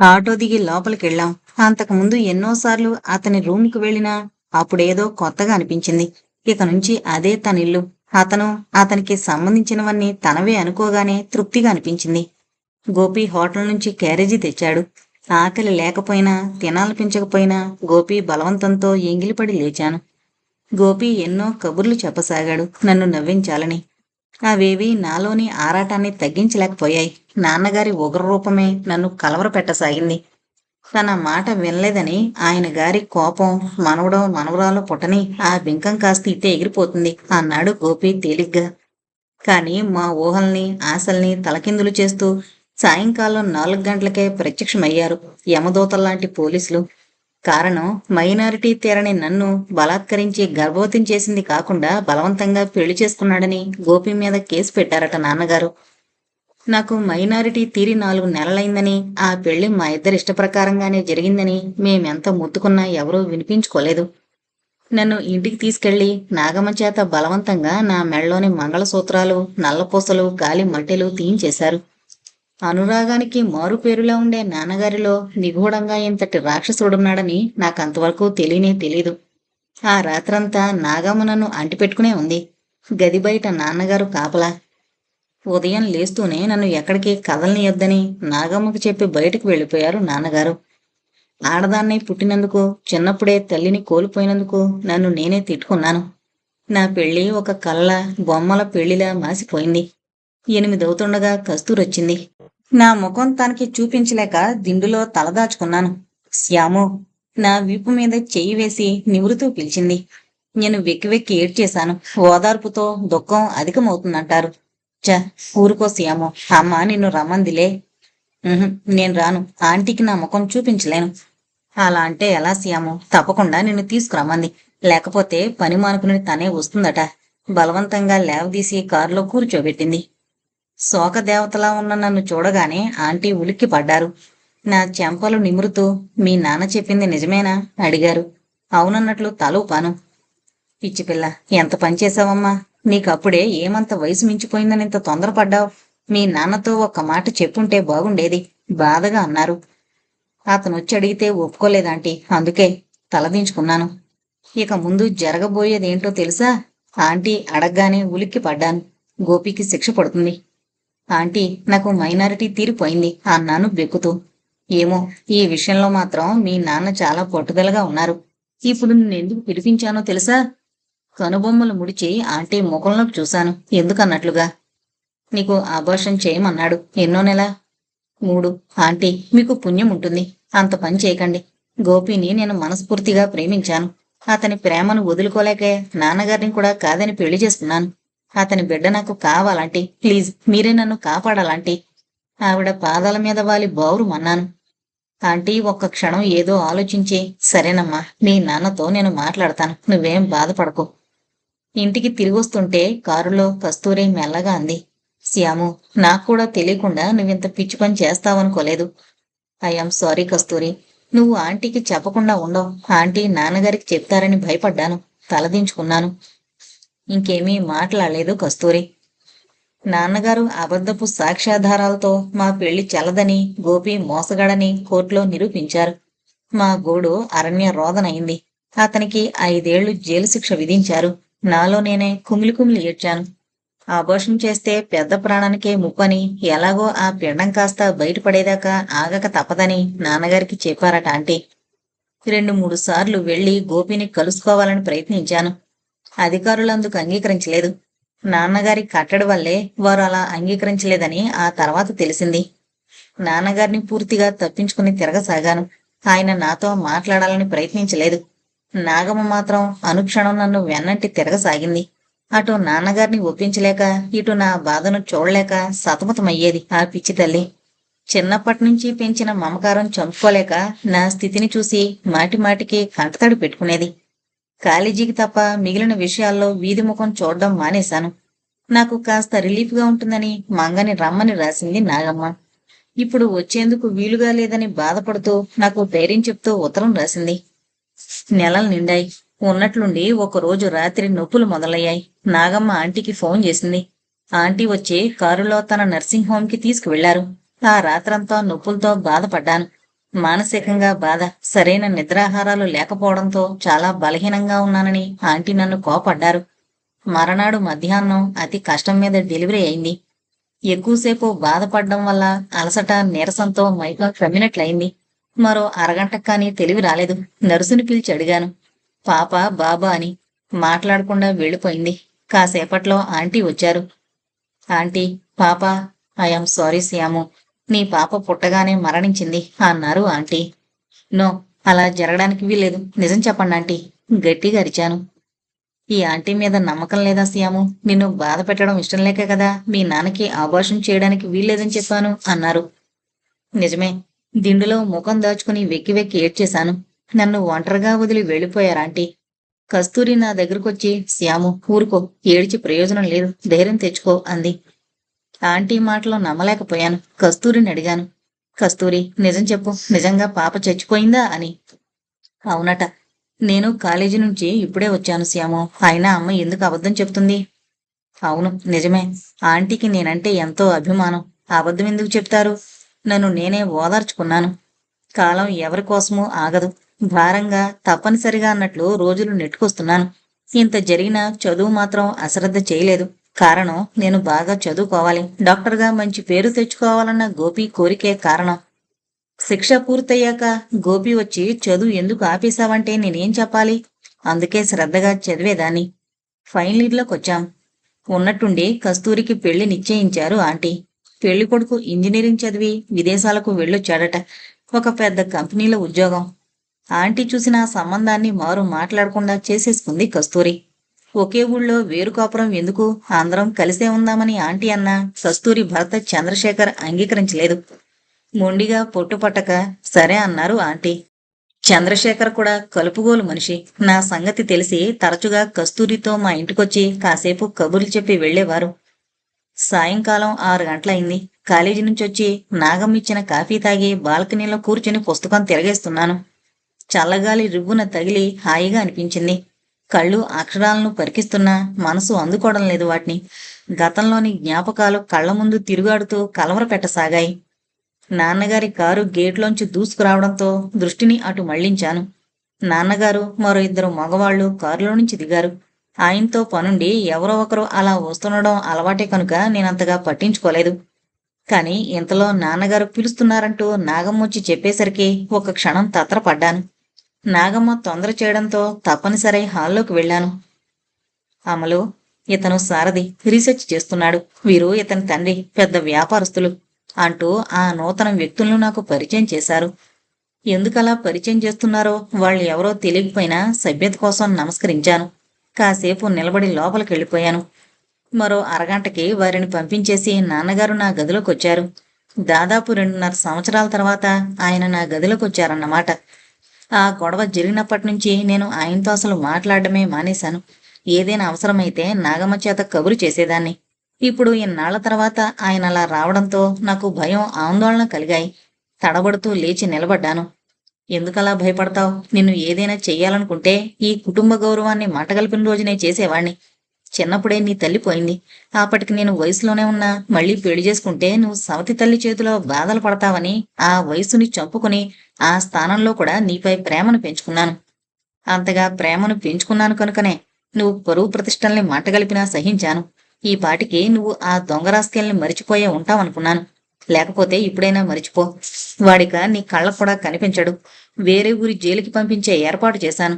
Auto దిగి లోపలికెళ్ళాం. అంతకుముందు ఎన్నోసార్లు అతని రూమ్కి వెళ్ళినా అప్పుడేదో కొత్తగా అనిపించింది. ఇక నుంచి అదే తనిల్లు. అతను, అతనికి సంబంధించినవన్నీ తనవే అనుకోగానే తృప్తిగా అనిపించింది. గోపి హోటల్ నుంచి క్యారేజీ తెచ్చాడు. ఆకలి లేకపోయినా, తినాలనిపించకపోయినా గోపి బలవంతంతో ఎంగిలిపడి లేచాను. గోపి ఎన్నో కబుర్లు చెప్పసాగాడు నన్ను నవ్వించాలని. అవేవీ నాలోని ఆరాటాన్ని తగ్గించలేకపోయాయి. నాన్నగారి ఉగ్రరూపమే నన్ను కలవరపెట్టసాగింది. తన మాట వినలేదని ఆయన గారి కోపం మనవడో మనవరాలో పుట్టని ఆ బింకం కాస్త ఇట్టే ఎగిరిపోతుంది అన్నాడు గోపి తేలిగ్గా. కాని మా ఊహల్ని, ఆశల్ని తలకిందులు చేస్తూ సాయంకాలం 4 గంటలకే ప్రత్యక్షమయ్యారు యమదూతల్లాంటి పోలీసులు. కారణం, మైనారిటీ తీరని నన్ను బలాత్కరించి గర్భవతిని చేసింది కాకుండా బలవంతంగా పెళ్లి చేసుకున్నాడని గోపి మీద కేసు పెట్టారట నాన్నగారు. నాకు మైనారిటీ తీరి 4 నెలలైందని, ఆ పెళ్లి మా ఇద్దరి ఇష్టప్రకారంగానే జరిగిందని మేమెంత మొత్తుకున్నా ఎవరూ వినిపించుకోలేదు. నన్ను ఇంటికి తీసుకెళ్లి నాగమ్మ చేత బలవంతంగా నా మెళ్ళలోని మంగళసూత్రాలు, నల్లపూసలు, గాలి మట్టెలు తీయించేశారు. అనురాగానికి మారుపేరులా ఉండే నాన్నగారిలో నిగూఢంగా ఇంతటి రాక్షసుడున్నాడని నాకంతవరకు తెలియనే తెలీదు. ఆ రాత్రంతా నాగమ్మ నన్ను అంటిపెట్టుకునే ఉంది. గది బయట నాన్నగారు కాపలా. ఉదయం లేస్తూనే నన్ను ఎక్కడికి కదలనియొద్దని నాగమ్మకు చెప్పి బయటకు వెళ్ళిపోయారు నాన్నగారు. ఆడదాన్ని పుట్టినందుకు, చిన్నప్పుడే తల్లిని కోల్పోయినందుకు నన్ను నేనే తిట్టుకున్నాను. నా పెళ్లి ఒక కళ్ళ బొమ్మల పెళ్లిలా మాసిపోయింది. 8 అవుతుండగా కస్తూరొచ్చింది. నా ముఖం తనకి చూపించలేక దిండులో తలదాచుకున్నాను. శ్యాము, నా వీపు మీద చెయ్యి వేసి నివురుతూ పిలిచింది. నేను వెక్కి వెక్కి ఏడ్చేశాను. ఓదార్పుతో దుఃఖం అధికమవుతుందంటారు. చ, ఊరుకో శ్యాము, అమ్మ నిన్ను రమ్మందిలే. నేను రాను. ఆంటీకి నా ముఖం చూపించలేను. అలా అంటే ఎలా శ్యాము? తప్పకుండా నిన్ను తీసుకురమ్మంది. లేకపోతే పని మానుకుని తనే వస్తుందట. బలవంతంగా లేవదీసి కారులో కూర్చోబెట్టింది. శోకదేవతలా ఉన్న నన్ను చూడగానే ఆంటీ ఉలిక్కి పడ్డారు. నా చెంపలు నిమురుతూ, మీ నాన్న చెప్పింది నిజమేనా అడిగారు. అవునన్నట్లు తలూపాను. పిచ్చిపిల్ల, ఎంత పనిచేశావమ్మా? నీకప్పుడే ఏమంత వయసు మించిపోయిందని ఇంత తొందరపడ్డావు? మీ నాన్నతో ఒక్క మాట చెప్పుంటే బాగుండేది బాధగా అన్నారు. అతనొచ్చి అడిగితే ఒప్పుకోలేదాంటీ, అందుకే తలదించుకున్నాను. ఇక ముందు జరగబోయేదేంటో తెలుసా? ఆంటీ అడగ్గానే ఉలిక్కి పడ్డాను. గోపికి శిక్ష పడుతుంది. ఆంటీ, నాకు మైనారిటీ తీరిపోయింది అన్నాను బెక్కుతూ. ఏమో, ఈ విషయంలో మాత్రం మీ నాన్న చాలా పట్టుదలగా ఉన్నారు. ఇప్పుడు నిన్నెందుకు పిలిపించానో తెలుసా? కనుబొమ్మలు ముడిచి ఆంటీ ముఖంలోకి చూశాను ఎందుకన్నట్లుగా. నీకు అబార్షన్ చేయమన్నాడు. ఎన్నో నెల? 3. ఆంటీ, మీకు పుణ్యం ఉంటుంది. అంత పని చేయకండి. గోపిని నేను మనస్ఫూర్తిగా ప్రేమించాను. అతని ప్రేమను వదులుకోలేకే నాన్నగారిని కూడా కాదని పెళ్లి చేసుకున్నాను. అతని బిడ్డ నాకు కావాలంటీ. ప్లీజ్, మీరే నన్ను కాపాడాలంటీ. ఆవిడ పాదాల మీద వాలి బావురుమన్నాను. ఆంటీ ఒక్క క్షణం ఏదో ఆలోచించి, సరేనమ్మా, నీ నాన్నతో నేను మాట్లాడతాను, నువ్వేం బాధపడకు. ఇంటికి తిరిగొస్తుంటే కారులో కస్తూరి మెల్లగా అంది. శ్యాము, నాకు కూడా తెలియకుండా నువ్వింత పిచ్చి పని చేస్తావనుకోలేదు. ఐఎమ్ సారీ కస్తూరి. నువ్వు ఆంటీకి చెప్పకుండా ఉండవు. ఆంటీ నాన్నగారికి చెప్తారని భయపడ్డాను. తలదించుకున్నాను. ఇంకేమీ మాట్లాడలేదు కస్తూరి. నాన్నగారు అబద్ధపు సాక్ష్యాధారాలతో మా పెళ్లి చెల్లదని, గోపి మోసగాడని కోర్టులో నిరూపించారు. మా గోడు అరణ్య రోదనయింది. అతనికి 5 ఏళ్లు జైలు శిక్ష విధించారు. నాలో నేనే కుమిలి కుమిలి ఏడ్చాను. అబోర్షన్ చేస్తే పెద్ద ప్రాణానికే ముప్పని, ఎలాగో ఆ పిండం కాస్త బయటపడేదాకా ఆగక తప్పదని నాన్నగారికి చెప్పారట ఆంటీ. 2-3 సార్లు వెళ్లి గోపిని కలుసుకోవాలని ప్రయత్నించాను. అధికారులందుకు అంగీకరించలేదు. నాన్నగారి కట్టడి వల్లే వారు అలా అంగీకరించలేదని ఆ తర్వాత తెలిసింది. నాన్నగారిని పూర్తిగా తప్పించుకుని తిరగసాగాను. ఆయన నాతో మాట్లాడాలని ప్రయత్నించలేదు. నాగమ్మ మాత్రం అనుక్షణం నన్ను వెన్నంటి తిరగసాగింది. అటు నాన్నగారిని ఒప్పించలేక, ఇటు నా బాధను చూడలేక సతమతమయ్యేది ఆ పిచ్చి తల్లి. చిన్నప్పటి నుంచి పెంచిన మమకారం చంపుకోలేక నా స్థితిని చూసి మాటిమాటికి కంటతడి పెట్టుకునేది. కాలేజీకి తప్ప మిగిలిన విషయాల్లో వీధి ముఖం చూడడం మానేశాను. నాకు కాస్త రిలీఫ్గా ఉంటుందని మంగని రమ్మని రాసింది నాగమ్మ. ఇప్పుడు వచ్చేందుకు వీలుగా లేదని బాధపడుతూ నాకు ధైర్యం చెప్తూ ఉత్తరం రాసింది. నెలలు నిండాయి. ఉన్నట్లుండి ఒకరోజు రాత్రి నొప్పులు మొదలయ్యాయి. నాగమ్మ ఆంటీకి ఫోన్ చేసింది. ఆంటీ వచ్చి కారులో తన నర్సింగ్ హోంకి తీసుకువెళ్లారు. ఆ రాత్రంతా నొప్పులతో బాధపడ్డాను. మానసికంగా బాధ, సరైన నిద్రాహారాలు లేకపోవడంతో చాలా బలహీనంగా ఉన్నానని ఆంటీ నన్ను కోపడ్డారు. మరనాడు మధ్యాహ్నం అతి కష్టం మీద డెలివరీ అయింది. ఎక్కువసేపు బాధపడడం వల్ల అలసట, నీరసంతో మైకం క్రమ్మినట్లయింది. మరో అరగంటకు కానీ తెలివి రాలేదు. నర్సుని పిలిచి అడిగాను. పాప బాబా అని. మాట్లాడకుండా వెళ్ళిపోయింది. కాసేపట్లో ఆంటీ వచ్చారు. ఆంటీ, పాప, ఐఎమ్ సారీ శ్యాము, నీ పాప పుట్టగానే మరణించింది అన్నారు ఆంటీ. నో, అలా జరగడానికి వీల్లేదు. నిజం చెప్పండి ఆంటీ, గట్టిగా అరిచాను. ఈ ఆంటీ మీద నమ్మకం లేదా శ్యాము? నిన్ను బాధ పెట్టడం ఇష్టం లేకే కదా మీ నాన్నకి ఆభాషం చేయడానికి వీల్లేదని చెప్పాను అన్నారు. నిజమే. దిండులో ముఖం దాచుకుని వెక్కి వెక్కి ఏడ్చేశాను. నన్ను ఒంటరిగా వదిలి వెళ్ళిపోయారాంటీ. కస్తూరి నా దగ్గరకొచ్చి, శ్యాము ఊరుకో, ఏడిచి ప్రయోజనం లేదు, ధైర్యం తెచ్చుకో అంది. ఆంటీ మాటలో నమ్మలేకపోయాను. కస్తూరిని అడిగాను. కస్తూరి, నిజం చెప్పు, నిజంగా పాప చచ్చిపోయిందా అని. అవునట. నేను కాలేజీ నుంచి ఇప్పుడే వచ్చాను శ్యాము. అయినా అమ్మ ఎందుకు అబద్ధం చెప్తుంది? అవును, నిజమే. ఆంటీకి నేనంటే ఎంతో అభిమానం. అబద్ధం ఎందుకు చెప్తారు? నన్ను నేనే ఓదార్చుకున్నాను. కాలం ఎవరి కోసమూ ఆగదు. భారంగా, తప్పనిసరిగా అన్నట్లు రోజులు నెట్టుకొస్తున్నాను. ఇంత జరిగినా చదువు మాత్రం అశ్రద్ధ చేయలేదు. కారణం, నేను బాగా చదువుకోవాలి, డాక్టర్గా మంచి పేరు తెచ్చుకోవాలన్న గోపి కోరికే కారణం. శిక్ష పూర్తయ్యాక గోపి వచ్చి చదువు ఎందుకు ఆపేశావంటే నేనేం చెప్పాలి? అందుకే శ్రద్ధగా చదివేదాన్ని. ఫైనల్ ఇయర్లోకి వచ్చాం. ఉన్నట్టుండి కస్తూరికి పెళ్లి నిశ్చయించారు ఆంటీ. పెళ్లి కొడుకు ఇంజనీరింగ్ చదివి విదేశాలకు వెళ్ళొచ్చాడట. ఒక పెద్ద కంపెనీలో ఉద్యోగం. ఆంటీ చూసిన ఆ సంబంధాన్ని మారు మాట్లాడకుండా చేసేసుకుంది కస్తూరి. ఒకే ఊళ్ళో వేరు కాపురం ఎందుకు, అందరం కలిసే ఉందామని ఆంటీ అన్నా కస్తూరి భర్త చంద్రశేఖర్ అంగీకరించలేదు. మొండిగా పొట్టుపట్టక సరే అన్నారు ఆంటీ. చంద్రశేఖర్ కూడా కలుపుగోలు మనిషి. నా సంగతి తెలిసి తరచుగా కస్తూరితో మా ఇంటికొచ్చి కాసేపు కబుర్లు చెప్పి వెళ్లేవారు. సాయంకాలం 6 గంటలయింది. కాలేజీ నుంచొచ్చి నాగమ్మిచ్చిన కాఫీ తాగి బాల్కనీలో కూర్చుని పుస్తకం తిరగేస్తున్నాను. చల్లగాలి రివ్వున తగిలి హాయిగా అనిపించింది. కళ్ళు అక్షరాలను పరికిస్తున్నా మనసు అందుకోవడం లేదు వాటిని. గతంలోని జ్ఞాపకాలు కళ్ల ముందు తిరుగాడుతూ కలవరపెట్టసాగాయి. నాన్నగారి కారు గేట్లోంచి దూసుకురావడంతో దృష్టిని అటు మళ్లించాను. నాన్నగారు మరో 2 మగవాళ్లు కారులో నుంచి దిగారు. ఆయనతో పనుండి ఎవరో ఒకరు అలా వస్తుండడం అలవాటే కనుక నేనంతగా పట్టించుకోలేదు. కాని ఇంతలో నాన్నగారు పిలుస్తున్నారంటూ నాగమ్మొచ్చి చెప్పేసరికి ఒక క్షణం తత్తరపడ్డాను. నాగమ్మ తొందర చేయడంతో తప్పనిసరై హాల్లోకి వెళ్ళాను. అమలు, ఇతను సారథి, రీసెర్చ్ చేస్తున్నాడు. వీరు ఇతని తండ్రి, పెద్ద వ్యాపారస్తులు అంటూ ఆ నూతన వ్యక్తులను నాకు పరిచయం చేశారు. ఎందుకలా పరిచయం చేస్తున్నారో వాళ్ళు ఎవరో తెలియకపోయినా సభ్యత కోసం నమస్కరించాను. కాసేపు నిలబడి లోపలికెళ్ళిపోయాను. మరో అరగంటకి వారిని పంపించేసి నాన్నగారు నా గదిలోకొచ్చారు. దాదాపు 2.5 సంవత్సరాల తర్వాత ఆయన నా గదిలోకొచ్చారన్నమాట. ఆ గొడవ జరిగినప్పటినుంచి నేను ఆయనతో అసలు మాట్లాడడమే మానేశాను. ఏదైనా అవసరమైతే నాగమ్మ చేత కబురు చేసేదాన్ని. ఇప్పుడు ఇన్నాళ్ల తర్వాత ఆయన అలా రావడంతో నాకు భయం, ఆందోళన కలిగాయి. తడబడుతూ లేచి నిలబడ్డాను. ఎందుకలా భయపడతావు? నిన్ను ఏదైనా చెయ్యాలనుకుంటే ఈ కుటుంబ గౌరవాన్ని మంటగలిపిన రోజునే చేసేవాణ్ణి. చిన్నప్పుడే నీ తల్లి పోయింది. అప్పటికి నేను వయసులోనే ఉన్నా. మళ్ళీ పెళ్లి చేసుకుంటే నువ్వు సవతి తల్లి చేతిలో బాధలు పడతావని ఆ వయసుని చంపుకుని ఆ స్థానంలో కూడా నీపై ప్రేమను పెంచుకున్నాను. అంతగా ప్రేమను పెంచుకున్నాను కనుకనే నువ్వు పరువు ప్రతిష్టల్ని మంటగలిపినా సహించాను. ఈ పాటికి నువ్వు ఆ దొంగరాస్కెల్ని మరిచిపోయే ఉంటావనుకున్నాను. లేకపోతే ఇప్పుడైనా మరిచిపో. వాడిక నీ కళ్ళకు కూడా కనిపించడు. వేరే ఊరి జైలుకి పంపించే ఏర్పాటు చేశాను.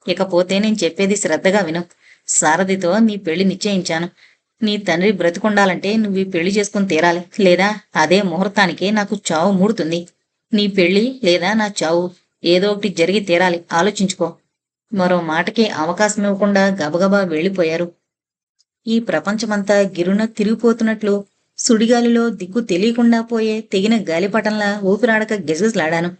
ఇకపోతే నేను చెప్పేది శ్రద్ధగా విను. సారథితో నీ పెళ్లి నిశ్చయించాను. నీ తండ్రి బ్రతికుండాలంటే నువ్వు ఈ పెళ్లి చేసుకుని తీరాలి. లేదా అదే ముహూర్తానికి నాకు చావు మూడుతుంది. నీ పెళ్లి లేదా నా చావు, ఏదో ఒకటి జరిగి తీరాలి. ఆలోచించుకో. మరో మాటకి అవకాశం ఇవ్వకుండా గబగబా వెళ్ళిపోయారు. ఈ ప్రపంచమంతా గిరున తిరిగిపోతున్నట్లు సుడిగాలిలో దిక్కు తెలియకుండా పోయే తెగిన గాలిపటంలా ఊపిరాడక గిజగిజలాడాను.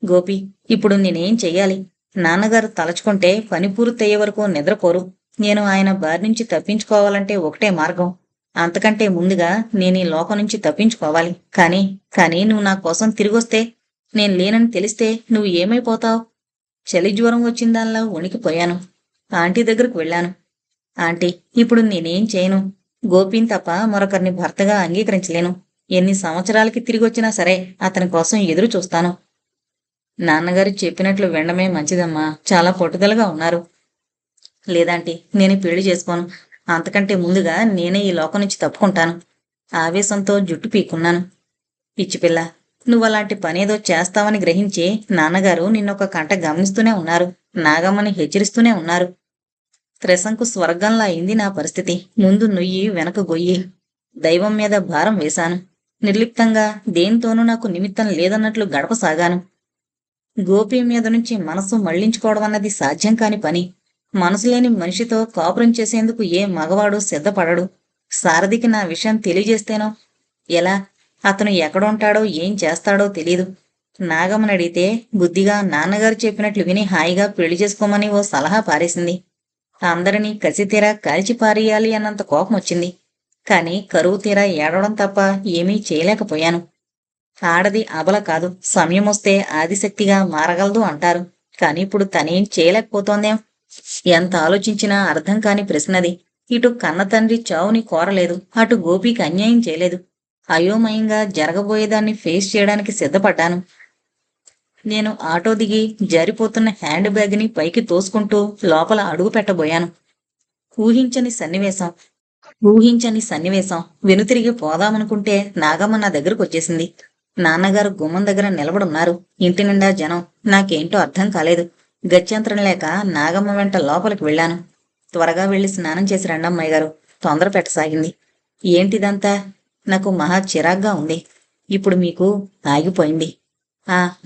గోపి, ఇప్పుడు నేనేం చెయ్యాలి? నాన్నగారు తలచుకుంటే పని పూర్తయ్యే వరకు నిద్రపోరు. నేను ఆయన బారి నుంచి తప్పించుకోవాలంటే ఒకటే మార్గం. అంతకంటే ముందుగా నేను ఈ లోకం నుంచి తప్పించుకోవాలి. కానీ నువ్వు నా కోసం తిరిగొస్తే, నేను లేనని తెలిస్తే నువ్వు ఏమైపోతావు? చలి జ్వరం వచ్చిందాల్లా వణికిపోయాను. ఆంటీ దగ్గరకు వెళ్ళాను. ఆంటీ, ఇప్పుడు నేనేం చేయను. గోపిని తప్ప మరొకరిని భర్తగా అంగీకరించలేను. ఎన్ని సంవత్సరాలకి తిరిగొచ్చినా సరే అతని కోసం ఎదురు చూస్తాను. నాన్నగారు చెప్పినట్లు వినడమే మంచిదమ్మా. చాలా పట్టుదలగా ఉన్నారు. లేదాంటీ, నేనే పెళ్లి చేసుకోను. అంతకంటే ముందుగా నేనే ఈ లోకం నుంచి తప్పుకుంటాను. ఆవేశంతో జుట్టు పీక్కున్నాను. పిచ్చిపిల్ల, నువ్వలాంటి పనేదో చేస్తావని గ్రహించి నాన్నగారు నిన్నొక కంట గమనిస్తూనే ఉన్నారు. నాగమ్మని హెచ్చరిస్తూనే ఉన్నారు. త్రిశంకు స్వర్గంలా అయింది నా పరిస్థితి. ముందు నుయ్యి, వెనక గొయ్యి. దైవం మీద భారం వేశాను. నిర్లిప్తంగా దేనితోనూ నాకు నిమిత్తం లేదన్నట్లు గడపసాగాను. గోపి మీద నుంచి మనసు మళ్లించుకోవడం అన్నది సాధ్యం కాని పని. మనసు లేని మనిషితో కాపురం చేసేందుకు ఏ మగవాడు సిద్ధపడడు. సారథికి నా విషయం తెలియజేస్తేనో ఎలా? అతను ఎక్కడుంటాడో ఏం చేస్తాడో తెలీదు. నాగమ్మని అడిగితే బుద్ధిగా నాన్నగారు చెప్పినట్లు విని హాయిగా పెళ్లి చేసుకోమని ఓ సలహా పారేసింది. అందరినీ కసితీరా కాల్చి పారేయాలి అన్నంత కోపం వచ్చింది. కాని కరువు తీరా ఏడవడం తప్ప ఏమీ చేయలేకపోయాను. ఆడది అబల కాదు, సమయమొస్తే ఆదిశక్తిగా మారగలదు అంటారు. కాని ఇప్పుడు తనేం చేయలేకపోతోందేం? ఎంత ఆలోచించినా అర్థం కాని ప్రశ్నది. ఇటు కన్న తండ్రి చావుని కోరలేదు, అటు గోపికి అన్యాయం చేయలేదు. అయోమయంగా జరగబోయేదాన్ని ఫేస్ చేయడానికి సిద్ధపడ్డాను. నేను ఆటో దిగి జారిపోతున్న హ్యాండ్ బ్యాగ్ని పైకి తోసుకుంటూ లోపల అడుగు పెట్టబోయాను. ఊహించని సన్నివేశం ఊహించని సన్నివేశం. వెనుతిరిగి పోదామనుకుంటే నాగమ్మ నా దగ్గరకు వచ్చేసింది. నాన్నగారు గుమ్మం దగ్గర నిలబడున్నారు. ఇంటి నిండా జనం. నాకేంటో అర్థం కాలేదు. గత్యంతరం లేక నాగమ్మ వెంట లోపలికి వెళ్ళాను. త్వరగా వెళ్లి స్నానం చేసి రండమ్మాయి గారు, తొందర పెట్టసాగింది. ఏంటిదంతా? నాకు మహా చిరాగ్గా ఉంది. ఇప్పుడు మీకు ఆగిపోయింది.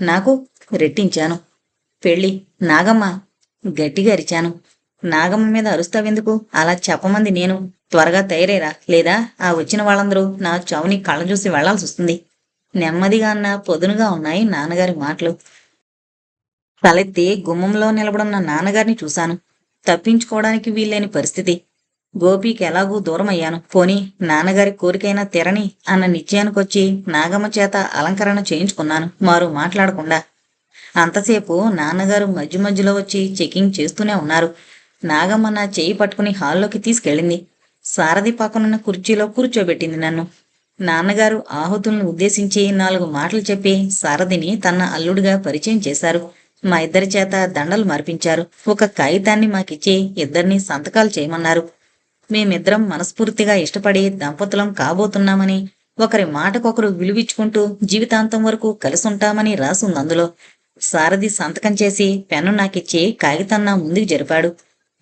నాకు రెట్టించాను. పెళ్ళి నాగమ్మ, గట్టిగా అరిచాను. నాగమ్మ మీద అరుస్తావెందుకు? అలా చెప్పమంది నేను. త్వరగా తయారేరా, లేదా ఆ వచ్చిన వాళ్ళందరూ నా చావుని కళ్ళ చూసి వెళ్లాల్సి వస్తుంది. నెమ్మదిగా అన్న పొదునుగా ఉన్నాయి నాన్నగారి మాటలు. తలెత్తి గుమ్మంలో నిలబడున్న నాన్నగారిని చూశాను. తప్పించుకోవడానికి వీల్లేని పరిస్థితి. గోపికి ఎలాగూ దూరమయ్యాను. పోనీ నాన్నగారి కోరికైనా తెరని అన్న నిశ్చయానికొచ్చి నాగమ్మ చేత అలంకరణ చేయించుకున్నాను, మారు మాట్లాడకుండా. అంతసేపు నాన్నగారు మధ్య మధ్యలో వచ్చి చెకింగ్ చేస్తూనే ఉన్నారు. నాగమ్మ నా చేయి పట్టుకుని హాల్లోకి తీసుకెళ్ళింది. సారథి పక్కనున్న కుర్చీలో కూర్చోబెట్టింది నన్ను. నాన్నగారు ఆహుతుల్ని ఉద్దేశించి 4 మాటలు చెప్పి సారథిని తన అల్లుడిగా పరిచయం చేశారు. మా ఇద్దరి చేత దండలు మార్పించారు. ఒక కాగితాన్ని మాకిచ్చి ఇద్దరినీ సంతకాలు చేయమన్నారు. మేమిద్దరం మనస్ఫూర్తిగా ఇష్టపడి దంపతులం కాబోతున్నామని, ఒకరి మాటకొకరు విలువిచ్చుకుంటూ జీవితాంతం వరకు కలిసుంటామని రాసుంది అందులో. సారథి సంతకం చేసి పెన్ను నాకిచ్చి కాగితం నా ముందుకు జరిపాడు.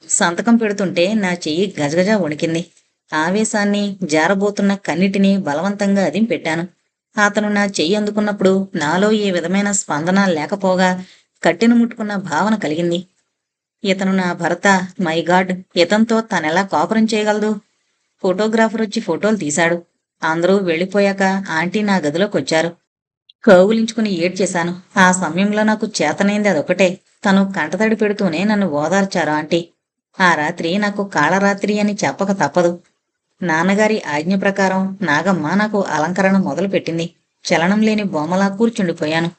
సంతకం పెడుతుంటే నా చెయ్యి గజగజ వణికింది. ఆవేశాన్ని, జారబోతున్న కన్నిటిని బలవంతంగా అదింపెట్టాను. అతను నా చెయ్యి అందుకున్నప్పుడు నాలో ఏ విధమైన స్పందన లేకపోగా కట్టెను ముట్టుకున్న భావన కలిగింది. ఇతను నా భర్త, మై గాడ్, ఇతంతో తనెలా కాపురం చేయగలదు? ఫోటోగ్రాఫర్ వచ్చి ఫోటోలు తీశాడు. అందరూ వెళ్ళిపోయాక ఆంటీ నా గదిలోకొచ్చారు. కౌగులించుకుని ఏడ్చేశాను. ఆ సమయంలో నాకు చేతనైంది అదొకటే. తను కంటతడి పెడుతూనే నన్ను ఓదార్చారు ఆంటీ. ఆ రాత్రి నాకు కాళరాత్రి అని చెప్పక తప్పదు. నాన్నగారి ఆజ్ఞ ప్రకారం నాగమ్మ నాకు అలంకరణ మొదలుపెట్టింది. చలనం లేని బొమ్మలా కూర్చుండిపోయాను.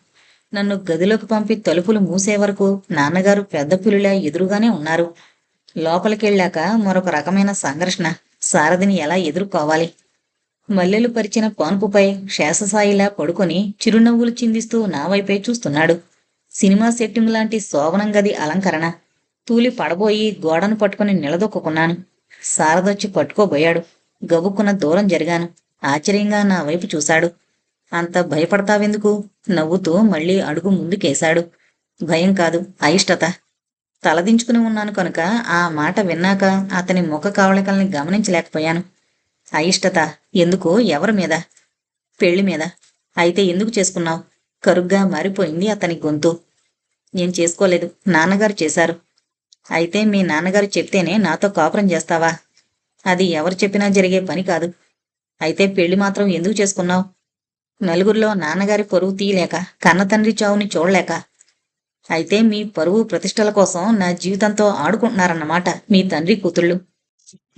నన్ను గదిలోకి పంపి తలుపులు మూసే వరకు నాన్నగారు పెద్ద పులిలా ఎదురుగానే ఉన్నారు. లోపలికెళ్ళాక మరొక రకమైన సంఘర్షణ. సారథిని ఎలా ఎదుర్కోవాలి? మల్లెలు పరిచిన పాన్పుపై శేషసాయిలా పడుకొని చిరునవ్వులు చిందిస్తూ నా వైపే చూస్తున్నాడు. సినిమా సెట్టింగ్ లాంటి శోభనం గది అలంకరణ. తూలి పడబోయి గోడను పట్టుకుని నిలదొక్కున్నాను. సారథొచ్చి పట్టుకోబోయాడు. గబుక్కున దూరం జరిగాను. ఆశ్చర్యంగా నా వైపు చూశాడు. అంత భయపడతావెందుకు? నవ్వుతూ మళ్లీ అడుగు ముందుకేశాడు. భయం కాదు, అయిష్టత. తలదించుకుని ఉన్నాను కనుక ఆ మాట విన్నాక అతని ముఖ కవళికల్ని గమనించలేకపోయాను. అయిష్టత ఎందుకు? ఎవరి మీద? పెళ్లి మీద. అయితే ఎందుకు చేసుకున్నావు? కరుగ్గా మారిపోయింది అతని గొంతు. నేను చేసుకోలేదు, నాన్నగారు చేశారు. అయితే మీ నాన్నగారు చెప్తేనే నాతో కాపురం చేస్తావా? అది ఎవరు చెప్పినా జరిగే పని కాదు. అయితే పెళ్లి మాత్రం ఎందుకు చేసుకున్నావు? నలుగురిలో నాన్నగారి పరువు తీయలేక, కన్నతండ్రి చావుని చూడలేక. అయితే మీ పరువు ప్రతిష్టల కోసం నా జీవితంతో ఆడుకుంటున్నారన్నమాట మీ తండ్రి కూతుళ్ళు.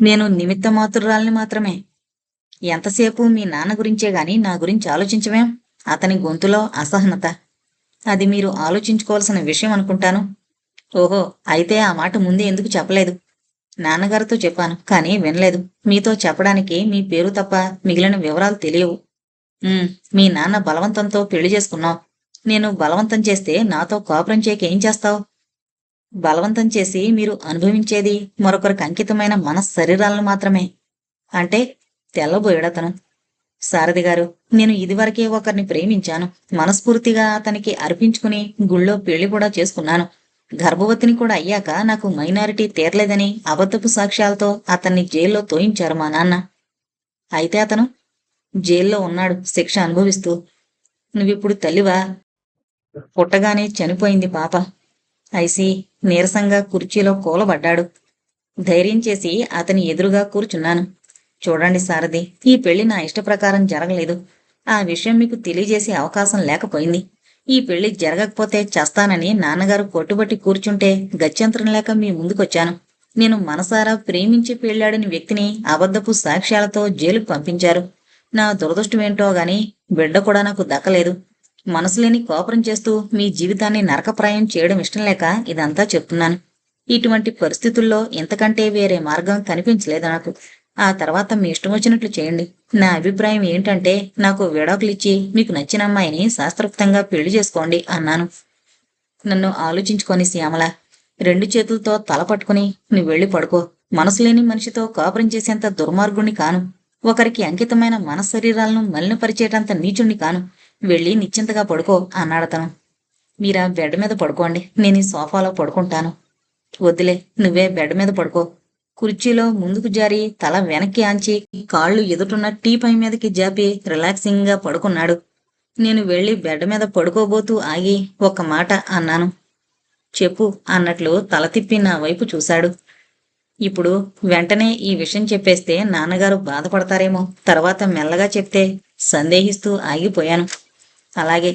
నేను నిమిత్త మాత్రురాల్ని మాత్రమే. ఎంతసేపు మీ నాన్న గురించే గాని నా గురించి ఆలోచించవేం? అతని గొంతులో అసహనత. అది మీరు ఆలోచించుకోవాల్సిన విషయం అనుకుంటాను. ఓహో, అయితే ఆ మాట ముందే ఎందుకు చెప్పలేదు? నాన్నగారితో చెప్పాను, కానీ వినలేదు. మీతో చెప్పడానికి మీ పేరు తప్ప మిగిలిన వివరాలు తెలియవు. మీ నాన్న బలవంతంతో పెళ్లి చేసుకున్నావు. నేను బలవంతం చేస్తే నాతో కాపురం చేయక ఏం చేస్తావు? బలవంతం చేసి మీరు అనుభవించేది మరొకరికి అంకితమైన మన శరీరాలను మాత్రమే. అంటే తెల్లబోయాడతను. సారథి గారు, నేను ఇదివరకే ఒకరిని ప్రేమించాను. మనస్ఫూర్తిగా అతనికి అర్పించుకుని గుళ్ళో పెళ్లి కూడా చేసుకున్నాను. గర్భవతిని కూడా అయ్యాక నాకు మైనారిటీ తీరలేదని అబద్ధపు సాక్ష్యాలతో అతన్ని జైల్లో తోయించారు మా నాన్న. అయితే అతను జైల్లో ఉన్నాడు, శిక్ష అనుభవిస్తూ. నువ్విప్పుడు తల్లివా? పుట్టగానే చనిపోయింది పాప. ఐసి నీరసంగా కుర్చీలో కూలబడ్డాడు. ధైర్యం చేసి అతని ఎదురుగా కూర్చున్నాను. చూడండి సారథి, ఈ పెళ్లి నా ఇష్టప్రకారం జరగలేదు. ఆ విషయం మీకు తెలియజేసే అవకాశం లేకపోయింది. ఈ పెళ్లి జరగకపోతే చస్తానని నాన్నగారు కొట్టుబట్టి కూర్చుంటే గత్యంతరం లేక మీ ముందుకొచ్చాను. నేను మనసారా ప్రేమించి పెళ్లాడిన వ్యక్తిని అబద్ధపు సాక్ష్యాలతో జైలుకు పంపించారు. నా దురదృష్టమేంటో గాని బిడ్డ కూడా నాకు దక్కలేదు. మనసులేని కోపరం చేస్తూ మీ జీవితాన్ని నరకప్రాయం చేయడం ఇష్టం లేక ఇదంతా చెప్తున్నాను. ఇటువంటి పరిస్థితుల్లో ఇంతకంటే వేరే మార్గం కనిపించలేదు నాకు. ఆ తర్వాత మీ ఇష్టం వచ్చినట్లు చేయండి. నా అభిప్రాయం ఏంటంటే నాకు విడాకులిచ్చి మీకు నచ్చిన అమ్మాయిని శాస్త్రోక్తంగా పెళ్లి చేసుకోండి అన్నాను. నన్ను ఆలోచించుకొని శ్యామల, 2 చేతులతో తల పట్టుకుని నువ్వు వెళ్ళి పడుకో. మనసులేని మనిషితో కాపురం చేసేంత దుర్మార్గుణ్ణి కాను. ఒకరికి అంకితమైన మన శరీరాలను మలినపరిచేటంత నీచుణ్ణి కాను. వెళ్ళి నిశ్చింతగా పడుకో అన్నాడతను. మీరా బెడ్ మీద పడుకోండి, నేను ఈ సోఫాలో పడుకుంటాను. వద్దులే, నువ్వే బెడ్ మీద పడుకో. కుర్చీలో ముందుకు జారి తల వెనక్కి ఆంచి కాళ్ళు ఎదుటున్న టీపై మీదకి జాపి రిలాక్సింగ్ గా పడుకున్నాడు. నేను వెళ్లి బెడ్ మీద పడుకోబోతూ ఆగి ఒక్క మాట అన్నాను. చెప్పు అన్నట్లు తల తిప్పి నా వైపు చూశాడు. ఇప్పుడు వెంటనే ఈ విషయం చెప్పేస్తే నాన్నగారు బాధపడతారేమో, తర్వాత మెల్లగా చెప్తే సందేహిస్తూ ఆగిపోయాను. అలాగే.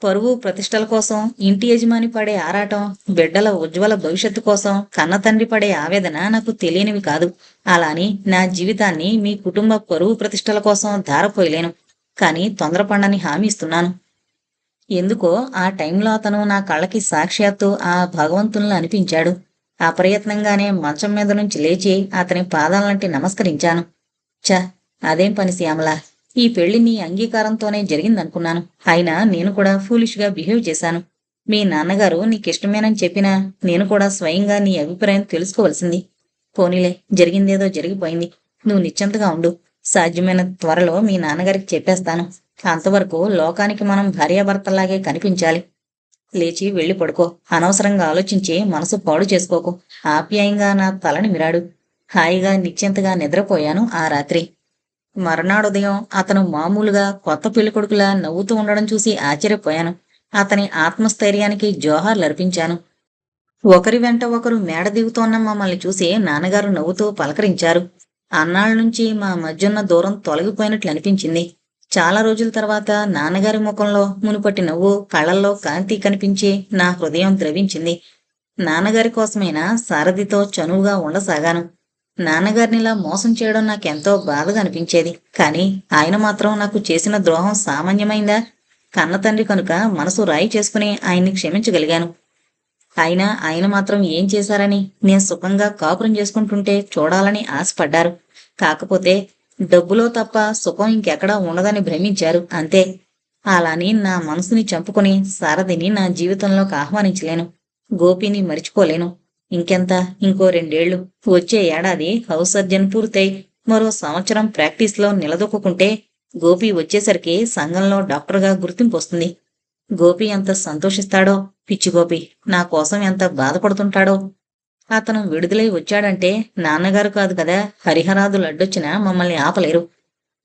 పరువు ప్రతిష్టల కోసం ఇంటి యజమాని పడే ఆరాటం, బిడ్డల ఉజ్వల భవిష్యత్తు కోసం కన్నతండ్రి పడే ఆవేదన నాకు తెలియనివి కాదు. అలా అని నా జీవితాన్ని మీ కుటుంబ పరువు ప్రతిష్టల కోసం ధారపోయలేను. కానీ తొందరపడని హామీ ఇస్తున్నాను. ఎందుకో ఆ టైంలో అతను నా కళ్ళకి సాక్షాత్తు ఆ భగవంతునిలా అనిపించాడు. అప్రయత్నంగానే మంచం మీద నుంచి లేచి అతని పాదాలంటి నమస్కరించాను. ఛ, అదేం పని శ్యామల, ఈ పెళ్లి నీ అంగీకారంతోనే జరిగిందనుకున్నాను. అయినా నేను కూడా ఫూలిష్గా బిహేవ్ చేశాను. మీ నాన్నగారు నీకిష్టమేనని చెప్పినా నేను కూడా స్వయంగా నీ అభిప్రాయం తెలుసుకోవలసింది. పోనీలే, జరిగిందేదో జరిగిపోయింది. నువ్వు నిశ్చింతగా ఉండు. సాధ్యమైన త్వరలో మీ నాన్నగారికి చెప్పేస్తాను. అంతవరకు లోకానికి మనం భార్యాభర్తలాగే కనిపించాలి. లేచి వెళ్ళి పడుకో. అనవసరంగా ఆలోచించి మనసు పాడు చేసుకోకు. ఆప్యాయంగా నా తలని మిరాడు. హాయిగా నిశ్చింతగా నిద్రపోయాను ఆ రాత్రి. మర్నాడుదయం అతను మామూలుగా కొత్త పెళ్ళికొడుకులా నవ్వుతూ ఉండడం చూసి ఆశ్చర్యపోయాను. అతని ఆత్మస్థైర్యానికి జోహార్లర్పించాను. ఒకరి వెంట ఒకరు మేడ దిగుతోన్న మమ్మల్ని చూసి నాన్నగారు నవ్వుతూ పలకరించారు. అన్నాళ్ళ నుంచి మా మధ్యున్న దూరం తొలగిపోయినట్లు అనిపించింది. చాలా రోజుల తర్వాత నాన్నగారి ముఖంలో మునుపటి నవ్వు, కళ్ళల్లో కాంతి కనిపించి నా హృదయం ద్రవించింది. నాన్నగారి కోసమైనా సారథితో చనువుగా ఉండసాగాను. నాన్నగారినిలా మోసం చేయడం నాకెంతో బాధగా అనిపించేది. కానీ ఆయన మాత్రం నాకు చేసిన ద్రోహం సామాన్యమైందా? కన్నతండ్రి కనుక మనసు రాయి చేసుకుని ఆయన్ని క్షమించగలిగాను. అయినా ఆయన మాత్రం ఏం చేశారని నేను సుఖంగా కాపురం చేసుకుంటుంటే చూడాలని ఆశపడ్డారు. కాకపోతే డబ్బులో తప్ప సుఖం ఇంకెక్కడా ఉండదని భ్రమించారు అంతే. అలాని నా మనసుని చంపుకుని సారథిని నా జీవితంలోకి ఆహ్వానించలేను. గోపిని మరిచిపోలేను. ఇంకెంత, ఇంకో 2 ఏళ్లు. వచ్చే ఏడాది హౌస్ సర్జన్ పూర్తయి మరో సంవత్సరం ప్రాక్టీస్లో నిలదొక్కుంటే గోపి వచ్చేసరికి సంఘంలో డాక్టర్గా గుర్తింపు వస్తుంది. గోపి ఎంత సంతోషిస్తాడో, పిచ్చి గోపి నా కోసం ఎంత బాధపడుతుంటాడో. అతను విడుదలై వచ్చాడంటే నాన్నగారు కాదు కదా, హరిహరాదులు అడ్డొచ్చినా మమ్మల్ని ఆపలేరు.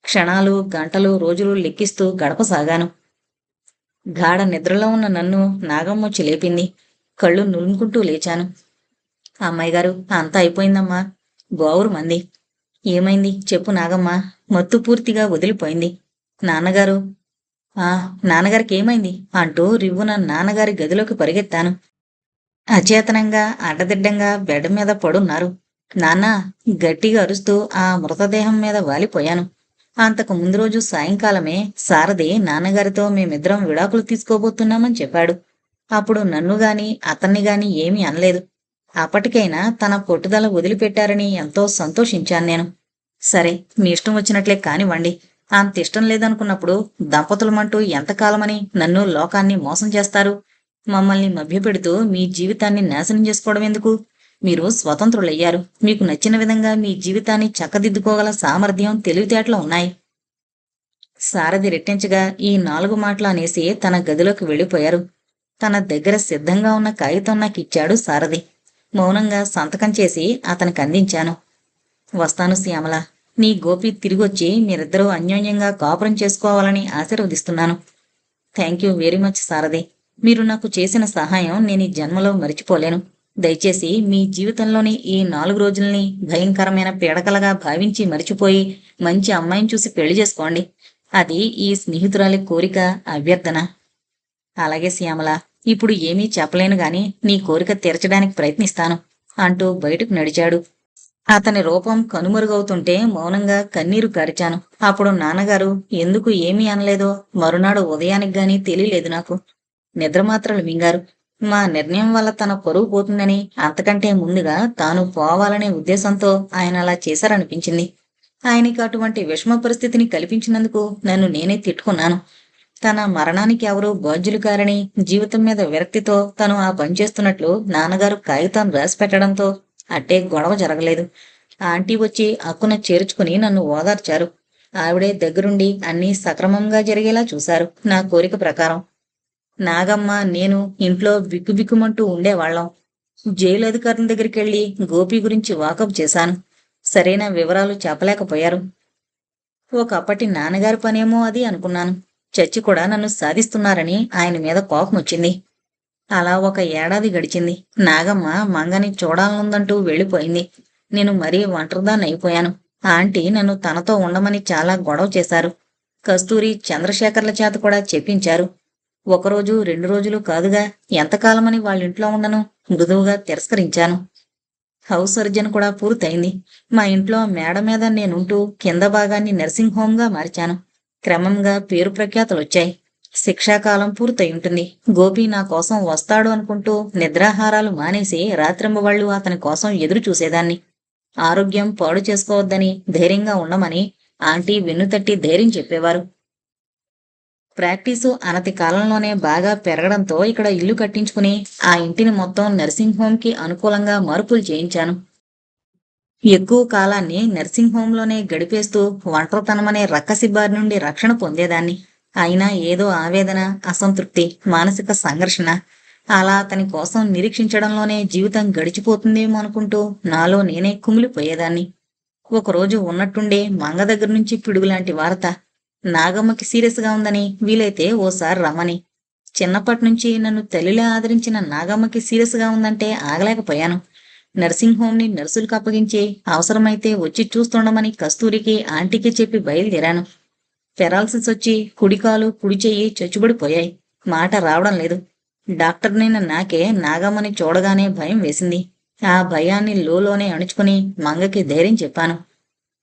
క్షణాలు, గంటలు, రోజులు లెక్కిస్తూ గడపసాగాను. గాఢ నిద్రలో ఉన్న నన్ను నాగమ్మొచ్చి లేపింది. కళ్ళు నులుముకుంటూ లేచాను. అమ్మాయి గారు, అంతా అయిపోయిందమ్మా. బావురు మంది. ఏమైంది చెప్పు నాగమ్మ. మత్తు పూర్తిగా వదిలిపోయింది. నాన్నగారు నాన్నగారికి ఏమైంది అంటూ రివ్వున నాన్నగారి గదిలోకి పరిగెత్తాను. అచేతనంగా అడ్డదిడ్డంగా బెడ్ మీద పడున్నారు. నాన్న గట్టిగా అరుస్తూ ఆ మృతదేహం మీద వాలిపోయాను. అంతకు ముందు రోజు సాయంకాలమే సారథి నాన్నగారితో మేమిద్దరం విడాకులు తీసుకోబోతున్నామని చెప్పాడు. అప్పుడు నన్ను గాని అతన్ని గాని ఏమీ అనలేదు. అప్పటికైనా తన పట్టుదల వదిలిపెట్టారని ఎంతో సంతోషించాను నేను. సరే, మీ ఇష్టం వచ్చినట్లే కానివ్వండి. అంతిష్టం లేదనుకున్నప్పుడు దంపతులమంటూ ఎంతకాలమని నన్ను లోకాన్ని మోసం చేస్తారు? మమ్మల్ని మభ్యపెడుతూ మీ జీవితాన్ని నాశనం చేసుకోవడం ఎందుకు? మీరు స్వతంత్రులయ్యారు. మీకు నచ్చిన విధంగా మీ జీవితాన్ని చక్కదిద్దుకోగల సామర్థ్యం, తెలివితేటలు ఉన్నాయి. సారథి రెట్టించగా ఈ 4 మాటలు అనేసి తన గదిలోకి వెళ్ళిపోయారు. తన దగ్గర సిద్ధంగా ఉన్న కాగితం నాకిచ్చాడు సారథి. మౌనంగా సంతకం చేసి అతనికి అందించాను. వస్తాను శ్యామల. నీ గోపి తిరిగొచ్చి మీరిద్దరూ అన్యోన్యంగా కాపురం చేసుకోవాలని ఆశీర్వదిస్తున్నాను. థ్యాంక్ యూ వెరీ మచ్ సారథి. మీరు నాకు చేసిన సహాయం నేను ఈ జన్మలో మరిచిపోలేను. దయచేసి మీ జీవితంలోని ఈ 4 రోజుల్ని భయంకరమైన పీడకలగా భావించి మరిచిపోయి మంచి అమ్మాయిని చూసి పెళ్లి చేసుకోండి. అది ఈ స్నేహితురాలి కోరిక, అభ్యర్థన. అలాగే శ్యామల. ఇప్పుడు ఏమీ చెప్పలేను గాని నీ కోరిక తీర్చడానికి ప్రయత్నిస్తాను అంటూ బయటకు నడిచాడు. అతని రూపం కనుమరుగవుతుంటే మౌనంగా కన్నీరు కార్చాను. అప్పుడు నాన్నగారు ఎందుకు ఏమీ అనలేదో మరునాడు ఉదయానికి గాని తెలియలేదు నాకు. నిద్రమాత్రలు మింగారు. మా నిర్ణయం వల్ల తన పరువు పోతుందని, అంతకంటే ముందుగా తాను పోవాలనే ఉద్దేశంతో ఆయన అలా చేశారనిపించింది. ఆయనకి అటువంటి విషమ పరిస్థితిని కల్పించినందుకు నన్ను నేనే తిట్టుకున్నాను. తన మరణానికి ఎవరూ బాధ్యులు కారని, జీవితం మీద విరక్తితో తను ఆ పని చేస్తున్నట్లు నాన్నగారు కాగితాన్ని రాసి పెట్టడంతో అట్టే గొడవ జరగలేదు. ఆంటీ వచ్చి అక్కున చేర్చుకుని నన్ను ఓదార్చారు. ఆవిడే దగ్గరుండి అన్నీ సక్రమంగా జరిగేలా చూశారు. నా కోరిక ప్రకారం నాగమ్మ, నేను ఇంట్లో బిక్కుబిక్కుమంటూ ఉండేవాళ్ళం. జైలు అధికారుల దగ్గరికెళ్ళి గోపి గురించి వాకప్ చేశాను. సరైన వివరాలు చెప్పలేకపోయారు. ఒకప్పటి నాన్నగారి పనేమో అది అనుకున్నాను. చచ్చి కూడా నన్ను సాధిస్తున్నారని ఆయన మీద కోపం వచ్చింది. అలా 1 ఏడాది గడిచింది. నాగమ్మ మంగని చూడాలనుందంటూ వెళ్ళిపోయింది. నేను మరీ ఒంటరిదాన్ని అయిపోయాను. ఆంటీ నన్ను తనతో ఉండమని చాలా గొడవ చేశారు. కస్తూరి, చంద్రశేఖర్ల చేత కూడా చెప్పించారు. 1 రోజు 2 రోజులు కాదుగా, ఎంతకాలమని వాళ్ళింట్లో ఉండను. మృదువుగా తిరస్కరించాను. హౌస్ సర్జన్ కూడా పూర్తయింది. మా ఇంట్లో మేడ మీద నేనుంటూ కింద భాగాన్ని నర్సింగ్ హోంగా మార్చాను. క్రమంగా పేరు ప్రఖ్యాతులొచ్చాయి. శిక్షాకాలం పూర్తయి ఉంటుంది. గోపి నా కోసం వస్తాడు అనుకుంటూ నిద్రాహారాలు మానేసి రాత్రింబవళ్ళు అతని కోసం ఎదురు చూసేదాన్ని. ఆరోగ్యం పాడు చేసుకోవద్దని, ధైర్యంగా ఉండమని ఆంటీ వెన్నుతట్టి ధైర్యం చెప్పేవారు. ప్రాక్టీసు అనతి కాలంలోనే బాగా పెరగడంతో ఇక్కడ ఇల్లు కట్టించుకుని ఆ ఇంటిని మొత్తం నర్సింగ్ హోంకి అనుకూలంగా మార్పులు చేయించాను. ఎక్కువ కాలాన్ని నర్సింగ్ హోంలోనే గడిపేస్తూ ఒంటరితనమనే రక్కసి బారి నుండి రక్షణ పొందేదాన్ని. అయినా ఏదో ఆవేదన, అసంతృప్తి, మానసిక సంఘర్షణ. అలా అతని కోసం నిరీక్షించడంలోనే జీవితం గడిచిపోతుందేమో అనుకుంటూ నాలో నేనే కుమిలిపోయేదాన్ని. ఒకరోజు ఉన్నట్టుండే మంగ దగ్గర నుంచి పిడుగులాంటి వార్త. నాగమ్మకి సీరియస్గా ఉందని, వీలైతే ఓసారి రమ్మని. చిన్నప్పటినుంచి నన్ను తల్లిలా ఆదరించిన నాగమ్మకి సీరియస్గా ఉందంటే ఆగలేకపోయాను. నర్సింగ్ హోంని నర్సులకు అప్పగించి అవసరమైతే వచ్చి చూస్తుండమని కస్తూరికి, ఆంటీకి చెప్పి బయలుదేరాను. పెరాలసిస్ వచ్చి కుడికాలు, కుడి చెయ్యి చచ్చుబడిపోయాయి. మాట రావడం లేదు. డాక్టర్నైన నాకే నాగమ్మని చూడగానే భయం వేసింది. ఆ భయాన్ని లోలోనే అణుచుకుని మంగకి ధైర్యం చెప్పాను.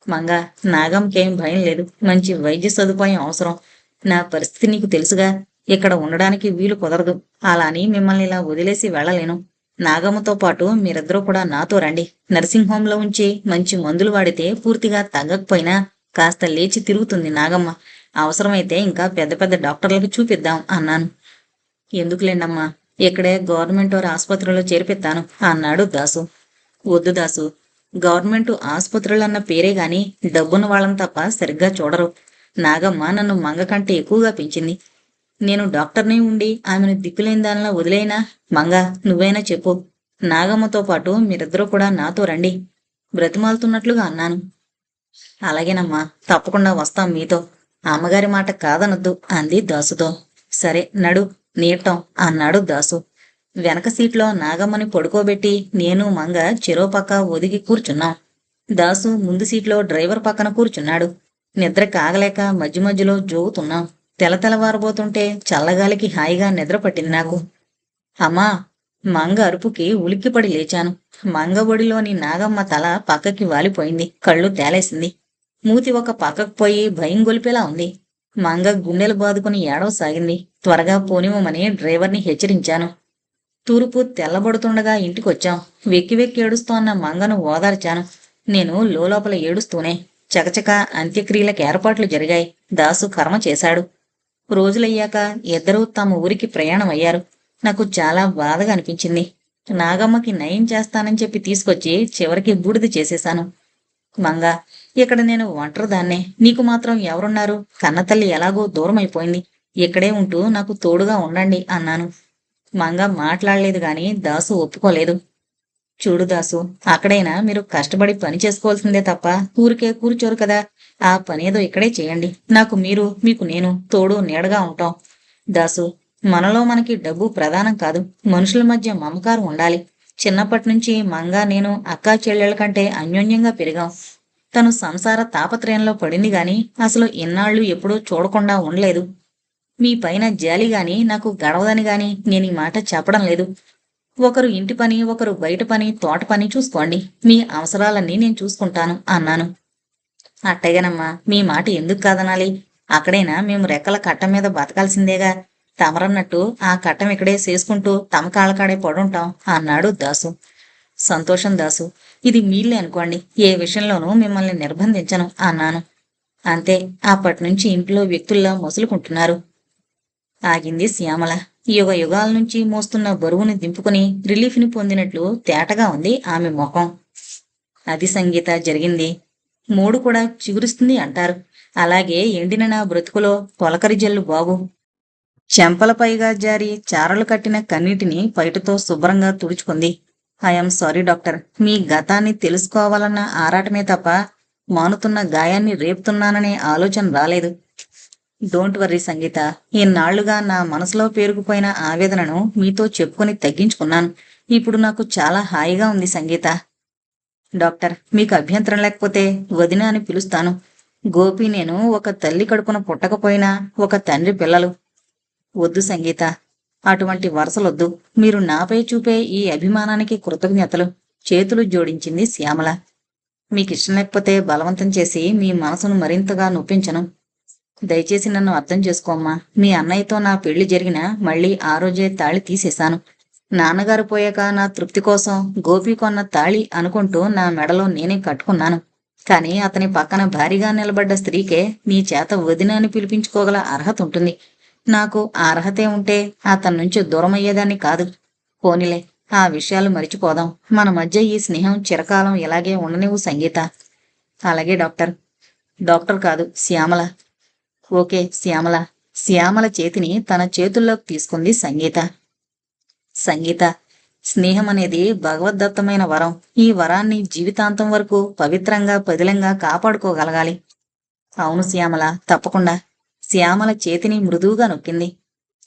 మంగ, నాగమ్మకేం భయం లేదు. మంచి వైద్య సదుపాయం అవసరం. నా పరిస్థితి నీకు తెలుసుగా. ఇక్కడ ఉండడానికి వీలు కుదరదు. అలా అని మిమ్మల్ని ఇలా వదిలేసి వెళ్లలేను. నాగమ్మతో పాటు మీరిద్దరూ కూడా నాతో రండి. నర్సింగ్ హోంలో ఉంచి మంచి మందులు వాడితే పూర్తిగా తగ్గకపోయినా కాస్త లేచి తిరుగుతుంది నాగమ్మ. అవసరమైతే ఇంకా పెద్ద పెద్ద డాక్టర్లకు చూపిద్దాం అన్నాను. ఎందుకులేండమ్మా, ఇక్కడే గవర్నమెంట్ వారి ఆసుపత్రిలో చేర్పిస్తాను అన్నాడు దాసు. వద్దు దాసు, గవర్నమెంట్ ఆసుపత్రులన్న పేరే గాని డబ్బున్న వాళ్ళని తప్ప సరిగ్గా చూడరు. నాగమ్మ నన్ను మంగ కంటే ఎక్కువగా పెంచింది. నేను డాక్టర్ని ఉండి ఆమెను దిక్కులేని దానిలా వదిలేనా? మంగ, నువ్వైనా చెప్పు. నాగమ్మతో పాటు మీరిద్దరూ కూడా నాతో రండి బ్రతిమాలుతున్నట్లుగా అన్నాను. అలాగేనమ్మా, తప్పకుండా వస్తాం మీతో. అమ్మగారి మాట కాదనొద్దు అంది దాసుతో. సరే నడు, నీటం అన్నాడు దాసు. వెనక సీట్లో నాగమ్మని పడుకోబెట్టి నేను మంగ చెరో పక్క ఒదిగి కూర్చున్నాం. దాసు ముందు సీట్లో డ్రైవర్ పక్కన కూర్చున్నాడు. నిద్ర కాగలేక మధ్య మధ్యలో జోగుతున్నాం. తెలతెలవారబోతుంటే చల్లగాలికి హాయిగా నిద్ర పట్టింది నాకు. అమ్మా! మంగ అరుపుకి ఉలిక్కిపడి లేచాను. మంగ ఒడిలోని నాగమ్మ తల పక్కకి వాలిపోయింది. కళ్ళు తేలేసింది. మూతి ఒక పక్కకు పోయి భయం గొలిపేలా ఉంది. మంగ గుండెలు బాదుకుని ఏడవసాగింది. త్వరగా పోనివ్వమని డ్రైవర్ని హెచ్చరించాను. తూర్పు తెల్లబడుతుండగా ఇంటికొచ్చాం. వెక్కి వెక్కి ఏడుస్తోన్న మంగను ఓదార్చాను. నేను లోపల ఏడుస్తూనే, చకచక అంత్యక్రియలకు ఏర్పాట్లు జరిగాయి. దాసు కర్మ చేశాడు. రోజులయ్యాక ఇద్దరూ తమ ఊరికి ప్రయాణం అయ్యారు. నాకు చాలా బాధగా అనిపించింది. నాగమ్మకి నయం చేస్తానని చెప్పి తీసుకొచ్చి చివరికి బూడిద చేసేశాను. మంగా, ఇక్కడ నేను ఒంటరిదాన్నే. నీకు మాత్రం ఎవరున్నారు? కన్నతల్లి ఎలాగో దూరం అయిపోయింది. ఇక్కడే ఉంటూ నాకు తోడుగా ఉండండి అన్నాను. మంగ మాట్లాడలేదు గాని దాసు ఒప్పుకోలేదు. చూడు దాసు, అక్కడైనా మీరు కష్టపడి పని చేసుకోవాల్సిందే తప్ప ఊరికే కూర్చోరు కదా. ఆ పనేదో ఇక్కడే చేయండి. నాకు మీరు, మీకు నేను తోడు నీడగా ఉంటాం. దాసు, మనలో మనకి డబ్బు ప్రధానం కాదు. మనుషుల మధ్య మమకారం ఉండాలి. చిన్నప్పటి నుంచి మంగా నేను అక్కా చెల్లెళ్ళ కంటే అన్యోన్యంగా పెరిగాం. తను సంసార తాపత్రయంలో పడింది గాని అసలు ఇన్నాళ్ళు ఎప్పుడూ చూడకుండా ఉండలేదు. మీ పైన జాలి గాని నాకు గడవదని గాని నేను ఈ మాట చెప్పడం లేదు. ఒకరు ఇంటి పని, ఒకరు బయట పని, తోట పని చూసుకోండి. మీ అవసరాలన్నీ నేను చూసుకుంటాను అన్నాను. అట్టగేనమ్మా, మీ మాట ఎందుకు కాదనాలి? అక్కడైనా మేము రెక్కల కట్ట మీద బతకాల్సిందేగా. తమరన్నట్టు ఆ కట్టం ఇక్కడే చేసుకుంటూ తమ కాళ్ళకాడే పడుంటాం అన్నాడు దాసు. సంతోషం దాసు, ఇది మీళ్ళే అనుకోండి. ఏ విషయంలోనూ మిమ్మల్ని నిర్బంధించను అన్నాను. అంతే, అప్పటినుంచి ఇంట్లో వ్యక్తుల్లా మొసులుకుంటున్నారు. ఆగింది శ్యామల. యుగ యుగాల నుంచి మోస్తున్న బరువుని దింపుకుని రిలీఫ్ని పొందినట్లు తేటగా ఉంది ఆమె ముఖం. అది సంగీత జరిగింది. మూడు కూడా చిగురుస్తుంది అంటారు. అలాగే ఎండిన నా బ్రతుకులో తొలకరి జల్లు బాగు. చెంపలపైగా జారి చారలు కట్టిన కన్నీటిని పైటతో శుభ్రంగా తుడుచుకుంది. I'm sorry doctor. మీ గతాన్ని తెలుసుకోవాలన్న ఆరాటమే తప్ప మానుతున్న గాయాన్ని రేపుతున్నాననే ఆలోచన రాలేదు. డోంట్ వర్రీ సంగీత. ఇన్నాళ్లుగా నా మనసులో పేరుకుపోయిన ఆవేదనను మీతో చెప్పుకుని తగ్గించుకున్నాను. ఇప్పుడు నాకు చాలా హాయిగా ఉంది సంగీత. డాక్టర్, మీకు అభ్యంతరం లేకపోతే వదిన అని పిలుస్తాను. గోపి నేను ఒక తల్లి కడుపున పుట్టకపోయినా ఒక తండ్రి పిల్లలు. వద్దు సంగీత, అటువంటి వరసలొద్దు. మీరు నాపై చూపే ఈ అభిమానానికి కృతజ్ఞతలు. చేతులు జోడించింది శ్యామల. మీకిష్టం లేకపోతే బలవంతం చేసి మీ మనసును మరింతగా నొప్పించను. దయచేసి నన్ను అర్థం చేసుకోమ్మా. మీ అన్నయ్యతో నా పెళ్లి జరిగినా మళ్ళీ ఆ రోజే తాళి తీసేశాను. నాన్నగారు పోయాక నా తృప్తి కోసం గోపి కొన్న తాళి అనుకుంటూ నా మెడలో నేనే కట్టుకున్నాను. కాని అతని పక్కన భారీగా నిలబడ్డ స్త్రీకే నీ చేత వదిన అని పిలిపించుకోగల అర్హత ఉంటుంది. నాకు ఆ అర్హతే ఉంటే అతని నుంచి దూరమయ్యేదాన్ని కాదు. పోనిలే, ఆ విషయాలు మరిచిపోదాం. మన మధ్య ఈ స్నేహం చిరకాలం ఇలాగే ఉండనివ్వు సంగీత. అలాగే డాక్టర్. డాక్టర్ కాదు, శ్యామల. ఓకే శ్యామల. శ్యామల చేతిని తన చేతుల్లోకి తీసుకుంది సంగీత. సంగీత, స్నేహం అనేది భగవద్దత్తమైన వరం. ఈ వరాన్ని జీవితాంతం వరకు పవిత్రంగా పదిలంగా కాపాడుకోగలగాలి. అవును శ్యామల, తప్పకుండా. శ్యామల చేతిని మృదువుగా నొక్కింది.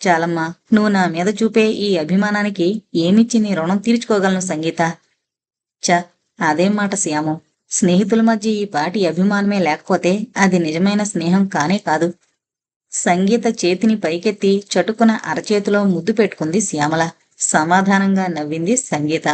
చాలమ్మా, నువ్వు నా మీద చూపే ఈ అభిమానానికి ఏమిచ్చి నీ రుణం తీర్చుకోగలను సంగీత. చ, అదేం మాట శ్యాము. స్నేహితుల మధ్య ఈ పాటి అభిమానమే లేకపోతే అది నిజమైన స్నేహం కానే కాదు. సంగీత చేతిని పైకెత్తి చటుకున అరచేతిలో ముద్దు పెట్టుకుంది శ్యామల. సమాధానంగా నవ్వింది సంగీత.